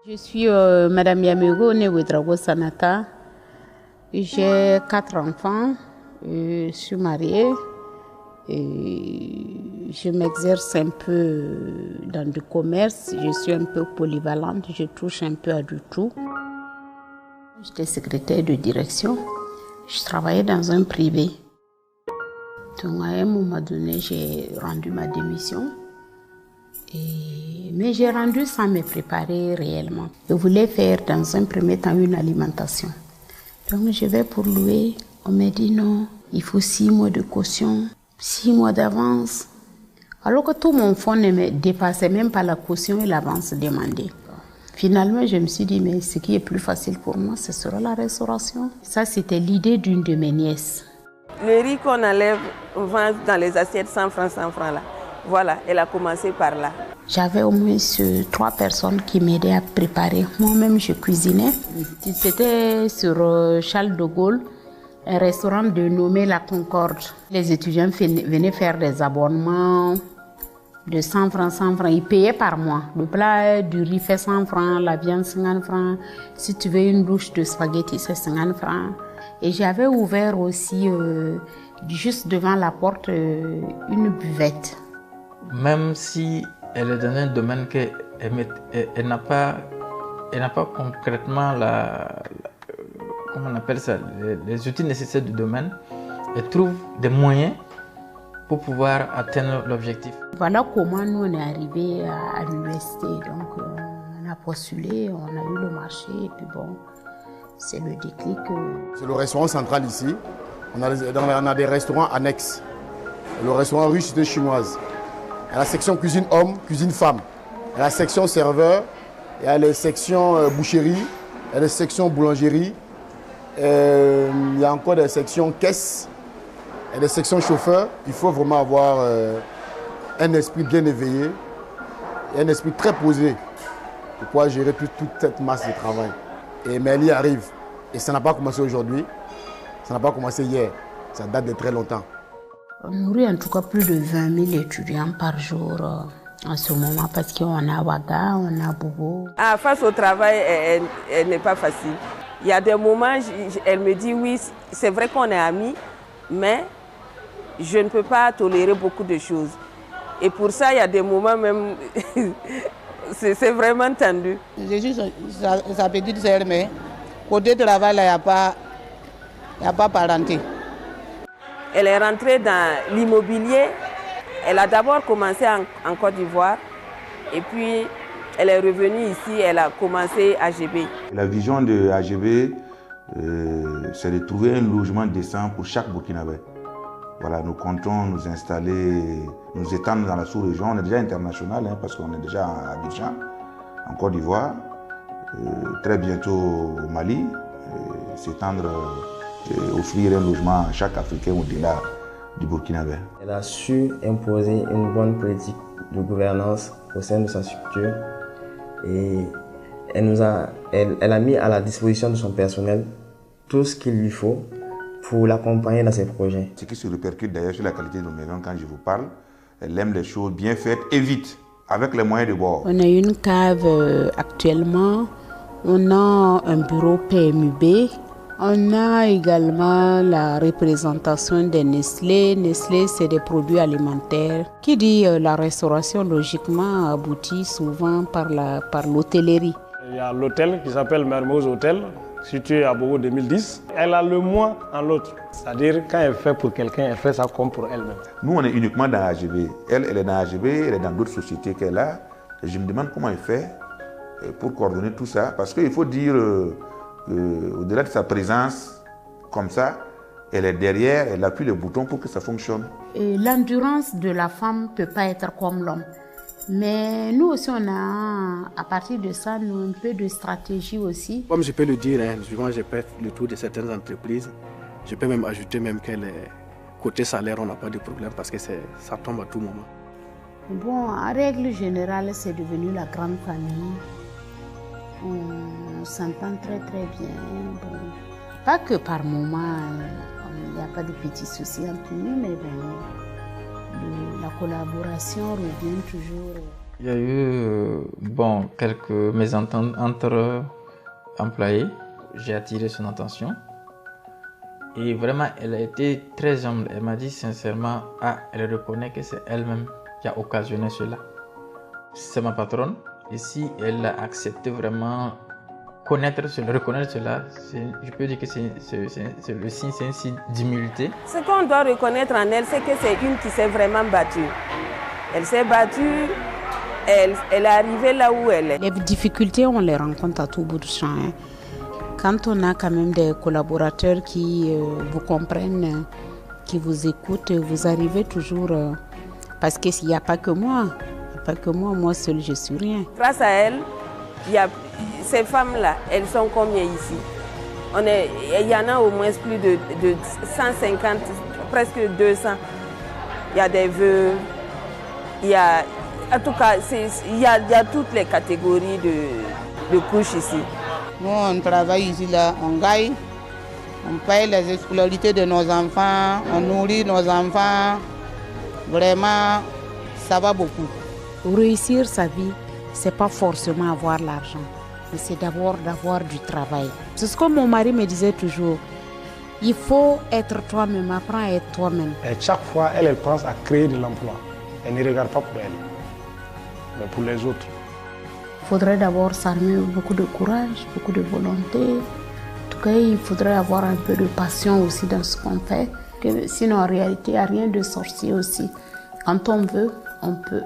Je suis Madame Yamego Newedrago Sanata. J'ai 4 enfants. Je suis mariée. Et je m'exerce un peu dans du commerce. Je suis un peu polyvalente. Je touche un peu à du tout. J'étais secrétaire de direction. Je travaillais dans un privé. Donc à un moment donné, j'ai rendu ma démission. Mais j'ai rendu sans me préparer réellement. Je voulais faire dans un premier temps une alimentation. Donc je vais pour louer. On m'a dit non, il faut 6 mois de caution, 6 mois d'avance. Alors que tout mon fonds ne me dépassait même pas la caution et l'avance demandée. Finalement, je me suis dit, mais ce qui est plus facile pour moi, ce sera la restauration. Ça, c'était l'idée d'une de mes nièces. Le riz qu'on enlève, on vend dans les assiettes 100 francs là. Voilà, elle a commencé par là. J'avais au moins 3 personnes qui m'aidaient à préparer. Moi-même, je cuisinais. C'était sur Charles de Gaulle, un restaurant dénommé La Concorde. Les étudiants venaient faire des abonnements de 100 francs, 100 francs. Ils payaient par mois. Le plat du riz fait 100 francs, la viande 50 francs. Si tu veux une douche de spaghetti, c'est 50 francs. Et j'avais ouvert aussi, juste devant la porte, une buvette. Même si elle est dans un domaine qu'elle n'a pas concrètement comment on appelle ça, les outils nécessaires du domaine, elle trouve des moyens pour pouvoir atteindre l'objectif. Voilà comment nous on est arrivés à l'université. Donc on a postulé, on a eu le marché et puis bon, c'est le déclic. C'est le restaurant central ici. On a des restaurants annexes. Le restaurant rue Cité Chinoise. Il y a la section cuisine homme, cuisine femme. Il y a la section serveur, il y a les sections boucherie, il y a les sections boulangerie. Il y a encore des sections caisse, il y a des sections chauffeur. Il faut vraiment avoir un esprit bien éveillé et un esprit très posé pour pouvoir gérer toute cette masse de travail. Mais elle y arrive. Et ça n'a pas commencé aujourd'hui, ça n'a pas commencé hier, ça date de très longtemps. On nourrit en tout cas plus de 20 000 étudiants par jour en ce moment parce qu'on a Ouaga, on a Bobo. Face au travail, elle n'est pas facile. Il y a des moments, elle me dit oui, c'est vrai qu'on est amis, mais je ne peux pas tolérer beaucoup de choses. Et pour ça, il y a des moments même, c'est vraiment tendu. Je suis sa petite sœur, mais côté travail, il n'y a pas parenté. Elle est rentrée dans l'immobilier. Elle a d'abord commencé en Côte d'Ivoire et puis elle est revenue ici, elle a commencé AGB. La vision de AGB, c'est de trouver un logement décent pour chaque Burkinabé. Voilà, nous comptons nous installer, nous étendre dans la sous-région. On est déjà international parce qu'on est déjà à Abidjan, en Côte d'Ivoire, très bientôt au Mali, s'étendre. Offrir un logement à chaque Africain au-delà du Burkinabé. Elle a su imposer une bonne politique de gouvernance au sein de sa structure et elle a mis à la disposition de son personnel tout ce qu'il lui faut pour l'accompagner dans ses projets. Ce qui se répercute d'ailleurs sur la qualité de nos maisons quand je vous parle, elle aime les choses bien faites et vite, avec les moyens de bord. On a une cave actuellement, on a un bureau PMUB. On a également la représentation des Nestlé. Nestlé, c'est des produits alimentaires. Qui dit la restauration, logiquement, aboutit souvent par l'hôtellerie. Il y a l'hôtel qui s'appelle Mermoz Hôtel, situé à Bobo 2010. Elle a le moi en l'autre. C'est-à-dire, quand elle fait pour quelqu'un, elle fait ça comme pour elle-même. Nous, on est uniquement dans AGB. Elle est dans AGB, elle est dans d'autres sociétés qu'elle a. Et je me demande comment elle fait pour coordonner tout ça. Parce qu'il faut dire... au-delà de sa présence comme ça, elle est derrière, elle appuie le bouton pour que ça fonctionne. L'endurance de la femme ne peut pas être comme l'homme. Mais nous aussi, on a, à partir de ça, nous, un peu de stratégie aussi. Comme je peux le dire, souvent j'ai fait le tour de certaines entreprises. Je peux même ajouter même que côté salaire, on n'a pas de problème parce que ça tombe à tout moment. Bon, en règle générale, c'est devenu la grande famille. On s'entend très très bien. Bon, pas que par moment, il n'y a pas de petits soucis entre nous, mais bon, la collaboration revient toujours. Il y a eu quelques mésententes entre employés. J'ai attiré son attention. Et vraiment, elle a été très humble. Elle m'a dit sincèrement, elle reconnaît que c'est elle-même qui a occasionné cela. C'est ma patronne. Et si elle a accepté vraiment reconnaître cela, je peux dire que c'est le signe, c'est un signe d'humilité. Ce qu'on doit reconnaître en elle, c'est que c'est une qui s'est vraiment battue. Elle s'est battue, elle est arrivée là où elle est. Les difficultés, on les rencontre à tout bout de champ. Quand on a quand même des collaborateurs qui vous comprennent, qui vous écoutent, vous arrivez toujours... parce qu'il n'y a pas que moi. Moi seule, je ne suis rien. Grâce à elle, ces femmes-là, elles sont combien ici? Il y en a au moins plus de 150, presque 200. Il y a des veuves, en tout cas, il y a toutes les catégories de couches ici. Nous, on travaille ici, là, on gagne, on paye les scolarités de nos enfants, on nourrit nos enfants. Vraiment, ça va beaucoup. Réussir sa vie, ce n'est pas forcément avoir l'argent, mais c'est d'abord d'avoir du travail. C'est ce que mon mari me disait toujours. Il faut être toi-même, apprends à être toi-même. Et chaque fois, elle pense à créer de l'emploi. Elle ne regarde pas pour elle, mais pour les autres. Il faudrait d'abord s'armer beaucoup de courage, beaucoup de volonté. En tout cas, il faudrait avoir un peu de passion aussi dans ce qu'on fait. Sinon, en réalité, il n'y a rien de sorcier aussi. Quand on veut, on peut.